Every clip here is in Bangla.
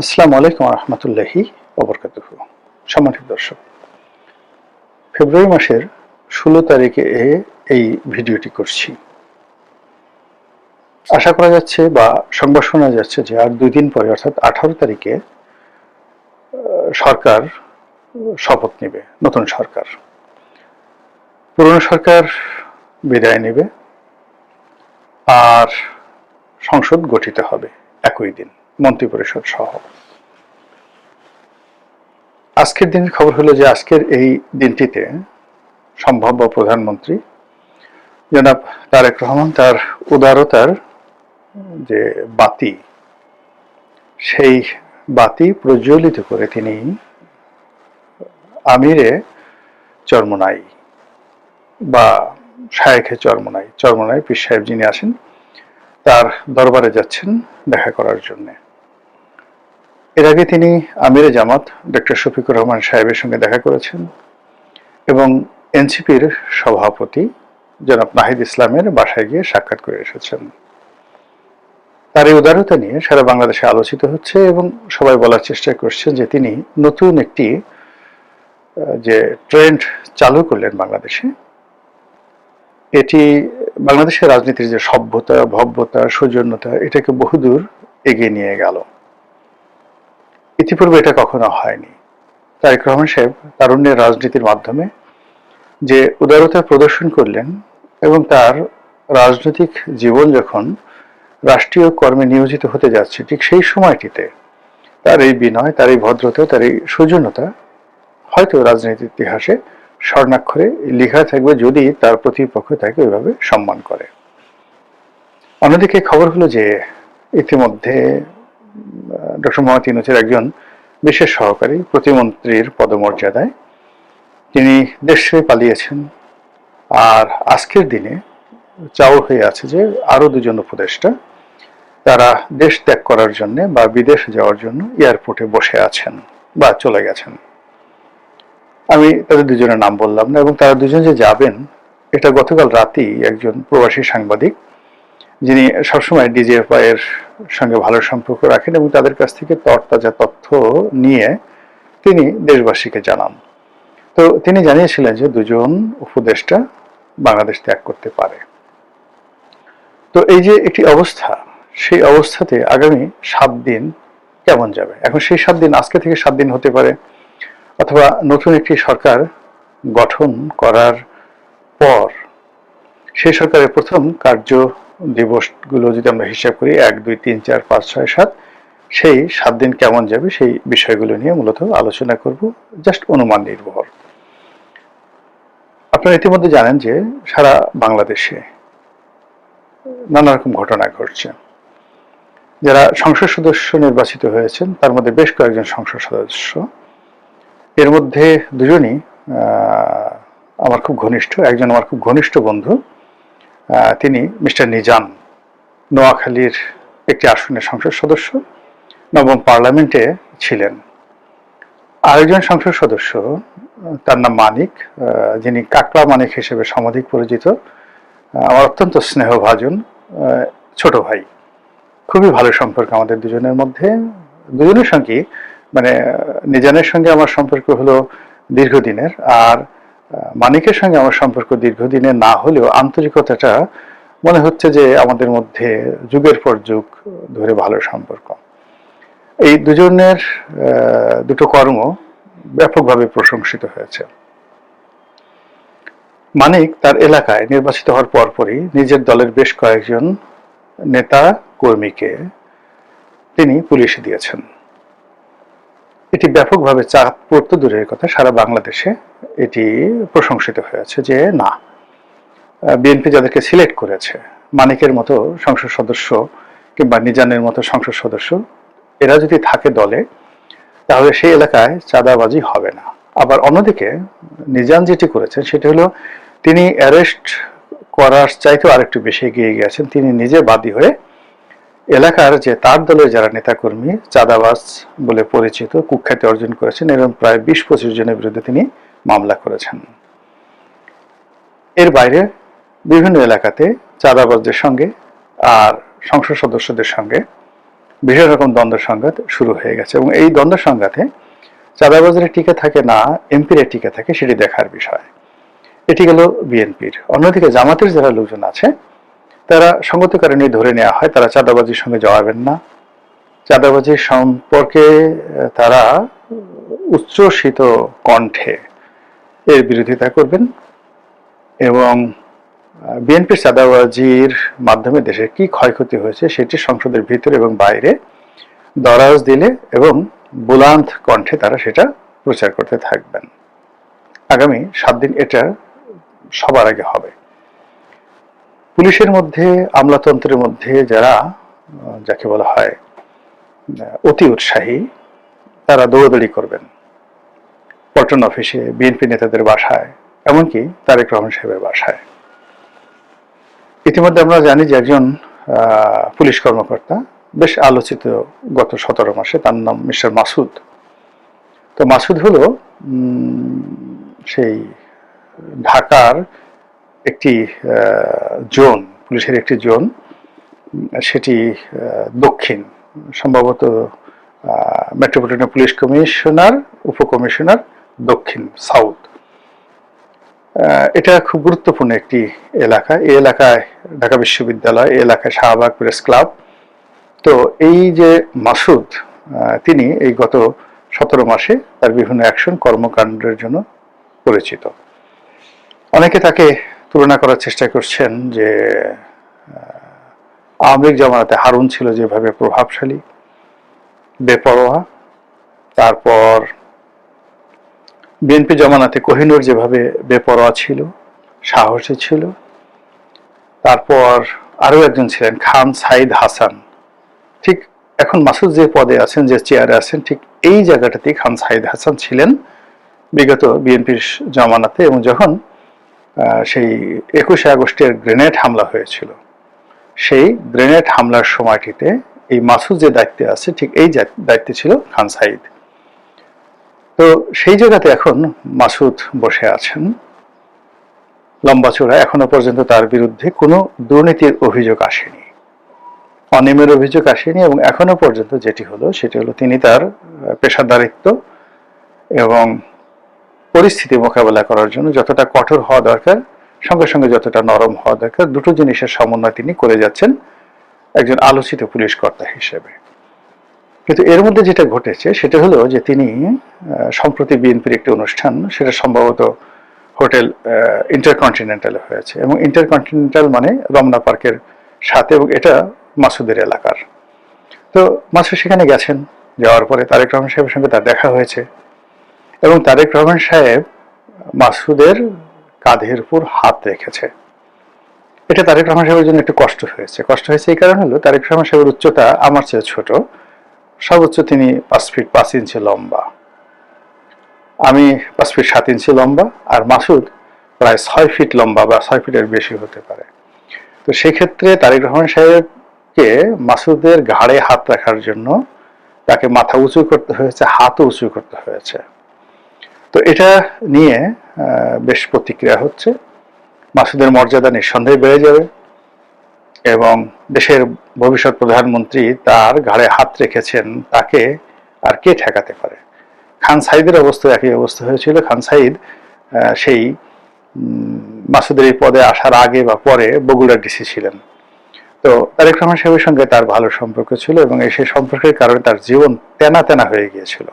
আসসালামু আলাইকুম রহমতুল্লাহি ওবরকাতুহু। সম্মানিত দর্শক, ফেব্রুয়ারি মাসের 16 তারিখে এই ভিডিওটি করছি। আশা করা যাচ্ছে বা সংবাদ শোনা যাচ্ছে যে আর 2 দিন পরে অর্থাৎ 18 তারিখে সরকার শপথ নেবে, নতুন সরকার। পুরনো সরকার বিদায় নেবে আর সংসদ গঠিত হবে একই দিন, মন্ত্রিপরিষদ সহ। আজকের দিনের খবর হলো যে আজকের এই দিনটিতে সম্ভাব্য প্রধানমন্ত্রী জনাব তারেক রহমান তার উদারতার যে বাতি, সেই বাতি প্রজ্বলিত করে তিনি আমিরে চরমোনাই বা শায়েখে চরমোনাই পীর সাহেব যিনি আসেন, তার দরবারে যাচ্ছেন দেখা করার জন্য। এর আগে তিনি আমিরে জামাত ডক্টর শফিকুর রহমান সাহেবের সঙ্গে দেখা করেছেন এবং এনসিপির সভাপতি জনাব নাহিদ ইসলামের বাসায় গিয়ে সাক্ষাৎ করে এসেছেন। তার এই উদারতা নিয়ে সারা বাংলাদেশে আলোচিত হচ্ছে এবং সবাই বলার চেষ্টা করছেন যে তিনি নতুন একটি যে ট্রেন্ড চালু করলেন বাংলাদেশে, এটি বাংলাদেশের রাজনীতির যে সভ্যতা, ভব্যতা, সৌজন্যতা, এটাকে বহুদূর এগিয়ে নিয়ে গেল। ইতিপূর্বে এটা কখনো হয়নি। তারেক রহমান সাহেব তারুণ্যের রাজনীতির মাধ্যমে যে উদারতা প্রদর্শন করলেন এবং তার রাজনৈতিক জীবন যখন রাষ্ট্রীয় কর্মে নিয়োজিত হতে যাচ্ছে, ঠিক সেই সময়টিতে তার এই বিনয়, তার এই ভদ্রতা, তার এই সৌজন্যতা হয়তো রাজনীতির ইতিহাসে স্বর্ণাক্ষরে লেখা থাকবে যদি তার প্রতিপক্ষ তাকে ওইভাবে সম্মান করে। অন্যদিকে খবর হলো যে ইতিমধ্যে ডক্টর মোহাম্মদ ইউনূসের একজন বিশেষ সহকারী প্রতিমন্ত্রীর পদমর্যাদায় তিনি দেশ ছেড়ে পালিয়েছেন। আর আজকের দিনে চাউর হয়ে আছে যে আরো 2 জন উপদেষ্টা তারা দেশ ত্যাগ করার জন্য বা বিদেশ যাওয়ার জন্য এয়ারপোর্টে বসে আছেন বা চলে গেছেন। আমি তাদের 2 জনের নাম বললাম না, এবং তারা 2 জন যে যাবেন এটা গতকাল রাতেই একজন প্রবাসী সাংবাদিক, যিনি সবসময় ডিজিএফআই এর সঙ্গে ভালো সম্পর্ক রাখেন এবং তাদের কাছ থেকে তরতাজা তথ্য নিয়ে তিনি দেশবাসীকে জানান। তো তিনি জানিয়েছিলেন যে 2 জন উপদেষ্টা বাংলাদেশ ত্যাগ করতে পারে। তো এই যে একটি অবস্থা, সেই অবস্থাতে আগামী 7 দিন কেমন যাবে? এখন সেই 7 দিন আজকে থেকে 7 দিন হতে পারে, অথবা নতুন একটি সরকার গঠন করার পর সেই সরকারের প্রথম কার্য দিবসগুলো যদি আমরা হিসাব করি 1, 2, 3, 4, 5, 6, 7, সেই 7 দিন কেমন যাবে সেই বিষয়গুলো নিয়ে মূলত আলোচনা করব, জাস্ট অনুমান নির্ভর। আপনারা ইতিমধ্যে জানেন যে সারা বাংলাদেশে নানা রকম ঘটনা ঘটছে। যারা সংসদ সদস্য নির্বাচিত হয়েছেন তার মধ্যে বেশ কয়েকজন সংসদ সদস্য, এর মধ্যে 2 জনই আমার খুব ঘনিষ্ঠ। একজন আমার খুব ঘনিষ্ঠ বন্ধু, তিনি মিস্টার নিজান, নোয়াখালীর একটি আসনের সংসদ সদস্য, 9ম পার্লামেন্টে ছিলেন। আরেকজন সংসদ সদস্য, তার নাম মানিক, যিনি কাকড়া মানিক হিসেবে সমধিক পরিচিত, আমার অত্যন্ত স্নেহভাজন ছোট ভাই। খুবই ভালো সম্পর্ক আমাদের 2 জনের মধ্যে। 2 জনের সঙ্গে মানে নিজানের সঙ্গে আমার সম্পর্ক হলো দীর্ঘদিনের, আর মানিকের সঙ্গে আমার সম্পর্ক দীর্ঘদিনের না হলেও আন্তরিকতাটা মনে হচ্ছে যে আমাদের মধ্যে যুগের পর যুগ ধরে ভালো সম্পর্ক। এই 2 জনের দুটো কর্ম ব্যাপকভাবে প্রশংসিত হয়েছে। মানিক তার এলাকায় নির্বাচিত হওয়ার পরপরই নিজের দলের বেশ কয়েকজন নেতা কর্মীকে তিনি পুলিশে দিয়েছেন। এটি ব্যাপকভাবে চাপ পড়তে দূরের কথা, সারা বাংলাদেশে এটি প্রশংসিত হয়েছে যে না, বিএনপি যাদেরকে সিলেক্ট করেছে, মানিকের মতো সংসদ সদস্য কিংবা নিজানের মতো সংসদ সদস্য, এরা যদি থাকে দলে তাহলে সেই এলাকায় চাঁদাবাজি হবে না। আবার অন্যদিকে নিজান যেটি করেছেন সেটা হলো তিনি অ্যারেস্ট করার চাইতেও আরেকটু বেশি এগিয়ে গিয়েছেন। তিনি নিজে বাদী হয়ে এলাকার যে তার দলের যারা নেতাকর্মী চাঁদাবাজ বলে পরিচিত, কুখ্যাতি অর্জন করেছেন, এরকম প্রায় 20-25 জনের বিরুদ্ধে তিনি মামলা করেছেন। এর বাইরে বিভিন্ন এলাকাতে চাঁদাবাজদের সঙ্গে আর সংসদ সদস্যদের সঙ্গে ভীষণ রকম দ্বন্দ্ব সংঘাত শুরু হয়ে গেছে, এবং এই দ্বন্দ্ব সংঘাতে চাঁদাবাজারে টিকে থাকে না এমপির টিকে থাকে সেটি দেখার বিষয়। এটি গেল বিএনপির। অন্যদিকে জামাতের যারা লোকজন আছে তারা সঙ্গত কারণে ধরে নেওয়া হয় তারা চাঁদাবাজির সঙ্গে জড়াবেন না, চাঁদাবাজির সম্পর্কে তারা উচ্ছ্বসিত কণ্ঠে এর বিরোধিতা করবেন, এবং বিএনপির চাঁদাবাজির মাধ্যমে দেশের কি ক্ষয়ক্ষতি হয়েছে সেটি সংসদের ভিতরে এবং বাইরে দরাজ দিলে এবং বুলান্ত কণ্ঠে তারা সেটা প্রচার করতে থাকবেন। আগামী 7 দিন এটা সবার আগে হবে। পুলিশের মধ্যে, আমলাতন্ত্রের মধ্যে যারা যাকে বলা হয় অতি উৎসাহী, তারা দৌড়াদৌড়ি করবেন পল্টন অফিসে, বিএনপি নেতাদের বাসায়, এমনকি তারেক রহমান সাহেবের বাসায়। ইতিমধ্যে আমরা জানি যে একজন পুলিশ কর্মকর্তা বেশ আলোচিত গত 17 মাসে, তার নাম মিস্টার মাসুদ। তো মাসুদ হলো সেই ঢাকার একটি জোন, পুলিশের একটি জোন, সেটি দক্ষিণ, সম্ভবত মেট্রোপলিটন পুলিশ কমিশনার, উপকমিশনার দক্ষিণ, সাউথ। এটা খুব গুরুত্বপূর্ণ একটি এলাকা। এই এলাকায় ঢাকা বিশ্ববিদ্যালয়, এই এলাকায় শাহবাগ প্রেস ক্লাব। তো এই যে মাসুদ, তিনি এই গত 17 মাসে তার বিভিন্ন অ্যাকশন কর্মকাণ্ডের জন্য পরিচিত। অনেকে তাকে তুলনা করার চেষ্টা করছেন যে আওয়ামী লীগ জামানাতে হারুন ছিল যেভাবে প্রভাবশালী, বেপরোয়া, তারপর বিএনপি জামানাতে কোহিনুর যেভাবে বেপরোয়া ছিল, সাহসী ছিল, তারপর আরো একজন ছিলেন খান সাইদ হাসান। ঠিক এখন মাসুদ যে পদে আছেন, যে চেয়ারে আছেন, ঠিক এই জায়গাটাতেই খান সাইদ হাসান ছিলেন বিগত বিএনপির জামানাতে। এবং যখন সেই 21শে আগস্টের গ্রেনেড হামলা হয়েছিল, সেই গ্রেনেড হামলার সময়টিতে এই মাসুদ যে দায়িত্বে আছে, ঠিক এই দায়িত্বে ছিল খান সাইদ। তো সেই জায়গাতে এখন মাসুদ বসে আছেন লম্বা চূড়া। এখনো পর্যন্ত তার বিরুদ্ধে কোনো দুর্নীতির অভিযোগ আসেনি, অনিয়মের অভিযোগ আসেনি, এবং এখনো পর্যন্ত যেটি হলো সেটি হলো তিনি তার পেশাদারিত্ব এবং পরিস্থিতি মোকাবেলা করার জন্য যতটা কঠোর হওয়া দরকার, সঙ্গে সঙ্গে যতটা নরম হওয়া দরকার, দুটো জিনিসের সমন্বয় তিনি করে যাচ্ছেন একজন আলোচিত পুলিশ কর্তা হিসেবে। কিন্তু এর মধ্যে যেটা ঘটেছে সেটা হলো যে তিনি সম্প্রতি বিএনপির একটি অনুষ্ঠান, সেটা সম্ভবত হোটেল ইন্টারকন্টিনেন্টালে হয়েছে, এবং ইন্টারকন্টিনেন্টাল মানে রমনা পার্কের সাথে, এবং এটা মাসুদের এলাকার। তো মাসুদ সেখানে গেছেন, যাওয়ার পরে তারেক রহমান সাহেবের সঙ্গে তার দেখা হয়েছে, এবং তারেক রহমান সাহেব মাসুদের কাঁধের উপর হাত রেখেছে। এটা তারেক রহমান সাহেবের জন্য একটু কষ্ট হয়েছে। কষ্ট হয়েছে এই কারণ হলো তারেক রহমান সাহেবের উচ্চতা আমার চেয়ে ছোট, সর্বোচ্চ তিনি 5 ফিট 5 ইঞ্চি লম্বা, আমি 5 ফিট 7 ইঞ্চি লম্বা, আর মাসুদ প্রায় 6 ফিট লম্বা বা 6 ফিটের বেশি হতে পারে। তো সেক্ষেত্রে তারেক রহমান সাহেবকে মাসুদের ঘাড়ে হাত রাখার জন্য তাকে মাথা উঁচু করতে হয়েছে, হাতও উঁচু করতে হয়েছে। তো এটা নিয়ে বেশ প্রতিক্রিয়া হচ্ছে। মাসুদের মর্যাদা নিঃসন্দেহে বেড়ে যাবে, এবং দেশের ভবিষ্যৎ প্রধানমন্ত্রী তার ঘাড়ে হাত রেখেছেন, তাকে আর কে ঠেকাতে পারে। খান সাইদের অবস্থা একই অবস্থা হয়েছিল। খান সাইদ সেই মাসুদের এই পদে আসার আগে বা পরে বগুড়ার ডিসি ছিলেন। তো তারেক রহমান সাহেবের সঙ্গে তার ভালো সম্পর্ক ছিল, এবং সেই সম্পর্কের কারণে তার জীবন তেনা তেনা হয়ে গিয়েছিল।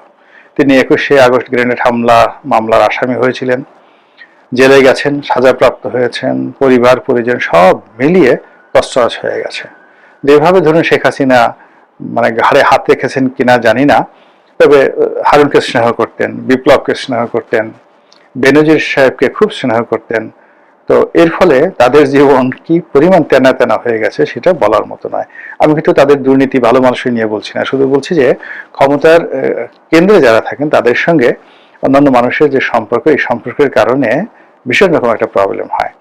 তিনি 21শে আগস্ট গ্রেনেড হামলা মামলার আসামি হয়েছিলেন, জেলে গেছেন, সাজাপ্রাপ্ত হয়েছেন, পরিবার পরিজন সব মিলিয়ে তছনছ হয়ে গেছে। যেভাবে ধরুন শেখ হাসিনা মানে ঘাড়ে হাত রেখেছেন কিনা জানি না, তবে হারুনকে স্নেহ করতেন, বিপ্লবকে স্নেহ করতেন, বেনজির সাহেবকে খুব স্নেহ করতেন। তো এর ফলে তাদের জীবন কি পরিমাণ তেনা তেনা হয়ে গেছে সেটা বলার মতো নয়। আমি কিন্তু তাদের দুর্নীতি ভালো মানুষই নিয়ে বলছি না, শুধু বলছি যে ক্ষমতার কেন্দ্রে যারা থাকেন তাদের সঙ্গে অন্যান্য মানুষের যে সম্পর্ক, এই সম্পর্কের কারণে ভীষণ রকম একটা প্রবলেম হয়।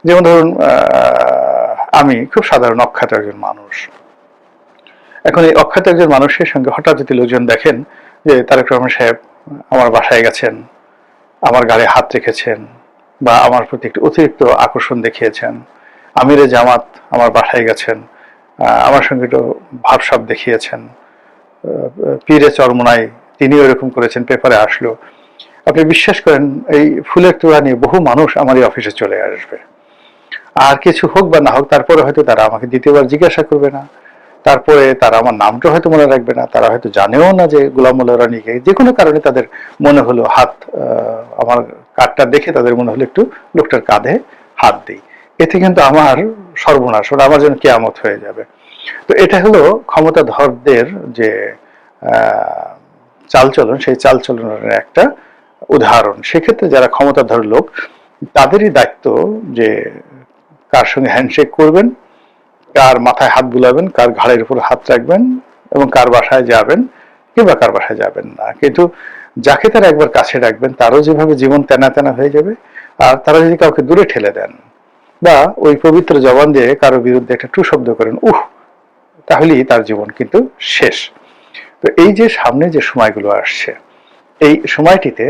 যেমন ধরুন আমি খুব সাধারণ অখ্যাত একজন মানুষ, এখন এই অখ্যাত একজন মানুষের সঙ্গে হঠাৎ যদি লোকজন দেখেন যে তারেক রহমান সাহেব আমার বাসায় গেছেন, আমার গায়ে হাত রেখেছেন, বা আমার প্রতি একটু অতিরিক্ত আকর্ষণ দেখিয়েছেন, আমিরে জামাত আমার বাসায় গেছেন, আমার সঙ্গে একটু ভাবসাব দেখিয়েছেন। পীরে চরমোনাই তিনিও এরকম করেছেন, পেপারে আসলো। আপনি বিশ্বাস করেন এই ফুলের তোড়া নিয়ে বহু মানুষ আমার এই অফিসে চলে আসবে, আর কিছু হোক বা না হোক তারপরে হয়তো তারা আমাকে দ্বিতীয়বার জিজ্ঞাসা করবে না, তারপরে তারা আমার নামটা হয়তো মনে রাখবে না, তারা হয়তো জানেও না যে গোলাম মোল্লা রানীকে। যে কোনো কারণে তাদের মনে হলো হাত, আমার কার্ডটা দেখে তাদের মনে হলো একটু লোকটার কাঁধে হাত দিই, এতে কিন্তু আমার সর্বনাশ, ওটা আমার জন্য কেয়ামত হয়ে যাবে। তো এটা হলো ক্ষমতাধরদের যে চালচলন, সেই চালচলনের একটা উদাহরণ। সেক্ষেত্রে যারা ক্ষমতাধর লোক, তাদেরই দায়িত্ব যে কার সঙ্গে হ্যান্ডশেক করবেন, কার মাথায় হাত বুলাবেন, কার ঘাড়ের উপর হাত রাখবেন, এবং কার বাসায় যাবেন কিংবা কার বাসায় যাবেন না। কিন্তু যাকে তারা একবার কাছে রাখবেন তারও যেভাবে জীবন তেনা তেনা হয়ে যাবে, আর তারা যদি কাউকে দূরে ঠেলে দেন বা ওই পবিত্র জবান দিয়ে কারো বিরুদ্ধে একটা টু শব্দ করেন, তাহলেই তার জীবন কিন্তু শেষ। তো এই যে সামনে যে সময়গুলো আসছে, এই সময়টিতে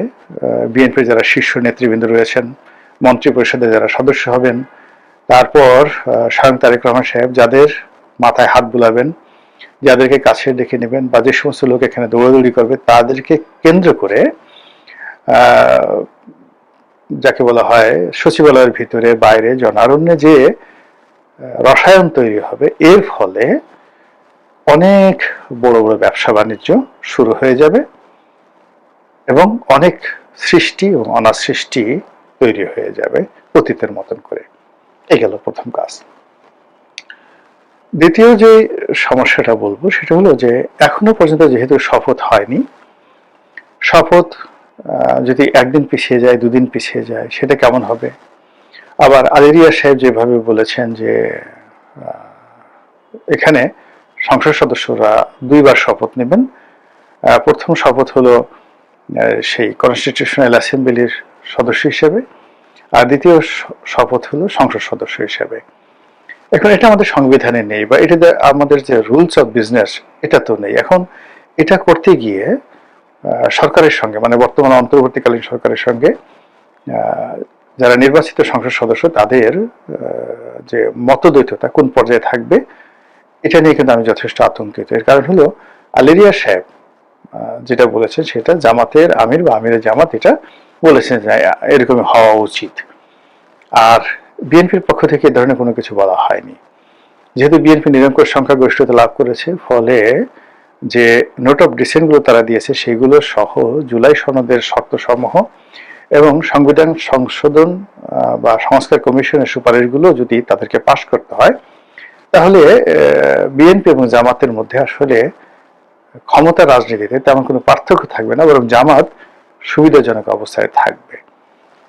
বিএনপির যারা শীর্ষ নেতৃবৃন্দ রয়েছেন, মন্ত্রী পরিষদে যারা সদস্য হবেন, তারপর স্বয়ং তারেক রহমান সাহেব যাদের মাথায় হাত বুলাবেন, যাদেরকে কাছে ডেকে নেবেন, বা যে সমস্ত লোক এখানে দৌড়াদৌড়ি করবে, তাদেরকে কেন্দ্র করে যাকে বলা হয় সচিবালয়ের ভিতরে বাইরে জনারণ্যে যে রসায়ন তৈরি হবে, এর ফলে অনেক বড় বড় ব্যবসা বাণিজ্য শুরু হয়ে যাবে এবং অনেক সৃষ্টি এবং অনাসৃষ্টি তৈরি হয়ে যাবে অতীতের মতন করে। এই গেল প্রথম কাজ। দ্বিতীয় যে সমস্যাটা বলবো সেটা হলো যে এখনো পর্যন্ত যেহেতু শপথ হয়নি, শপথ যদি একদিন পিছিয়ে যায়, দুদিন পিছিয়ে যায়, সেটা কেমন হবে? আবার আলেরিয়া সাহেব যেভাবে বলেছেন যে এখানে সংসদ সদস্যরা দুইবার শপথ নেবেন, প্রথম শপথ হলো সেই কনস্টিটিউশনাল অ্যাসেম্বলির সদস্য হিসেবে, আর দ্বিতীয় শপথ হলো সংসদ সদস্য হিসেবে। এখন এটা আমাদের সংবিধানে নেই, বা এটা আমাদের যে রুলস অফ বিজনেস এটা তো নেই। এখন এটা করতে গিয়ে সরকারের সঙ্গে, মানে বর্তমান অন্তর্বর্তীকালীন সরকারের সঙ্গে যারা নির্বাচিত সংসদ সদস্য তাদের যে মতদ্বৈততা কোন পর্যায়ে থাকবে, এটা নিয়ে কিন্তু আমি যথেষ্ট আতঙ্কিত। এর কারণ হলো আলেরিয়া সাহেব যেটা বলেছেন সেটা জামাতের আমির বা আমিরের জামাত এটা বলেছেন যে এরকমই হওয়া উচিত, আর বিএনপির পক্ষ থেকে এই ধরনের কোনো কিছু বলা হয়নি। যেহেতু বিএনপি নিরঙ্কুশ সংখ্যাগরিষ্ঠতা লাভ করেছে, ফলে যে নোট অফ ডিসেন্টগুলো তারা দিয়েছে সেগুলো সহ জুলাই সনদের শর্তসমূহ এবং সংবিধান সংশোধন বা সংস্কার কমিশনের সুপারিশগুলো যদি তাদেরকে পাশ করতে হয়, তাহলে বিএনপি এবং জামাতের মধ্যে আসলে ক্ষমতা রাজনীতিতে তেমন কোনো পার্থক্য থাকবে না, বরং জামাত সুবিধাজনক অবস্থায় থাকবে।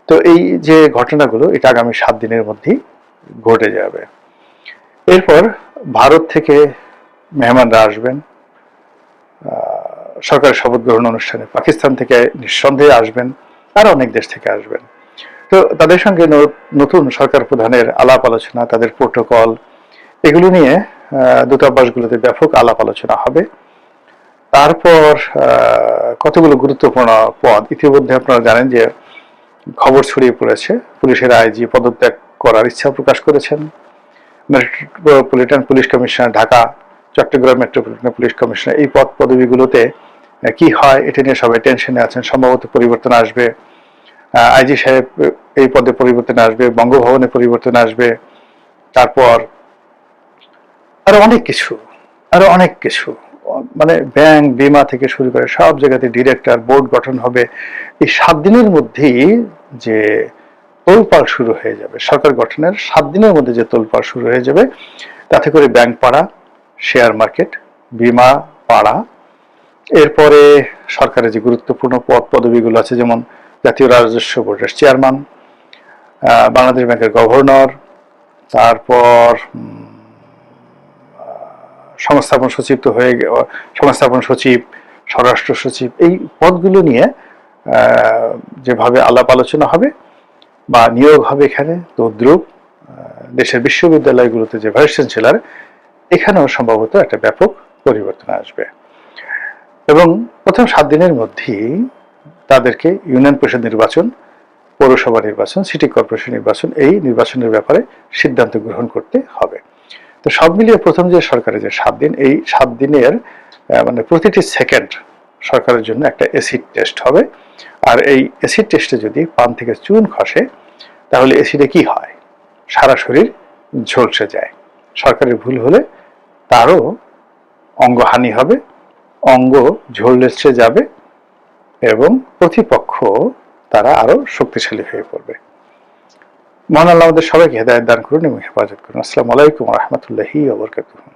তো এই যে ঘটনাগুলো এটা আগামী 7 দিনের মধ্যেই ঘটে যাবে। এরপর ভারত থেকে মেহমানরা আসবেন সরকারের শপথ গ্রহণ অনুষ্ঠানে, পাকিস্তান থেকে নিঃসন্দেহে আসবেন, আর অনেক দেশ থেকে আসবেন। তো তাদের সঙ্গে নতুন সরকার প্রধানের আলাপ আলোচনা, তাদের প্রোটোকল, এগুলো নিয়ে দূতাবাসগুলোতে ব্যাপক আলাপ আলোচনা হবে। তারপর কতগুলো গুরুত্বপূর্ণ পদ, ইতিমধ্যে আপনারা জানেন যে খবর ছড়িয়ে পড়েছে, পুলিশের আইজি পদত্যাগ করার ইচ্ছা প্রকাশ করেছেন। Metropolitan police commissioner Dhaka, Chittagong metropolitan police commissioner, এই পদ পদবিগুলোতে কি হয় এটা নিয়ে সবাই টেনশনে আছেন। সম্ভবত পরিবর্তন আসবে, আইজি সাহেব এই পদে পরিবর্তন আসবে, বঙ্গভবনে পরিবর্তন আসবে, তারপর আরো অনেক কিছু, আরো অনেক কিছু, মানে ব্যাংক বিমা থেকে শুরু করে সব জায়গাতে ডিরেক্টর বোর্ড গঠন হবে। এই 7 দিনের মধ্যেই যে তোলপাড় শুরু হয়ে যাবে, সরকার গঠনের 7 দিনের মধ্যে যে তোলপাড় শুরু হয়ে যাবে, তাতে করে ব্যাংক পাড়া, শেয়ার মার্কেট, বিমা পাড়া, এরপরে সরকারের যে গুরুত্বপূর্ণ পদ পদবিগুলো আছে, যেমন জাতীয় রাজস্ব বোর্ডের চেয়ারম্যান, বাংলাদেশ ব্যাংকের গভর্নর, তারপর সংস্থাপন সচিব তো হয়ে সংস্থাপন সচিব, স্বরাষ্ট্র সচিব, এই পদগুলো নিয়ে যেভাবে আলাপ আলোচনা হবে বা নিয়োগ হবে এখানে, তদ্রুপ দেশের বিশ্ববিদ্যালয়গুলোতে যে ভাইস চ্যান্সেলর, এখানেও সম্ভবত একটা ব্যাপক পরিবর্তন আসবে। এবং প্রথম 7 দিনের মধ্যেই তাদেরকে ইউনিয়ন পরিষদ নির্বাচন, পৌরসভা নির্বাচন, সিটি কর্পোরেশন নির্বাচন, এই নির্বাচনের ব্যাপারে সিদ্ধান্ত গ্রহণ করতে হবে। তো সব মিলিয়ে প্রথম যে সরকারের যে 7 দিন, এই 7 দিনের মানে প্রতিটি সেকেন্ড সরকারের জন্য একটা অ্যাসিড টেস্ট হবে। আর এই অ্যাসিড টেস্টে যদি পান থেকে চুন খসে তাহলে অ্যাসিডে কি হয়, সারা শরীর ঝলসে যায়। সরকারের ভুল হলে তারও অঙ্গহানি হবে, অঙ্গ ঝলসে যাবে এবং প্রতিপক্ষ তারা আরো শক্তিশালী হয়ে পড়বে। মহান আল্লাহ আমাদের সবাইকে হেদায়েত দান করুন এবং হেফাজত করুন। আসসালামু আলাইকুম ওয়া রাহমাতুল্লাহি ওয়া বারাকাতুহু।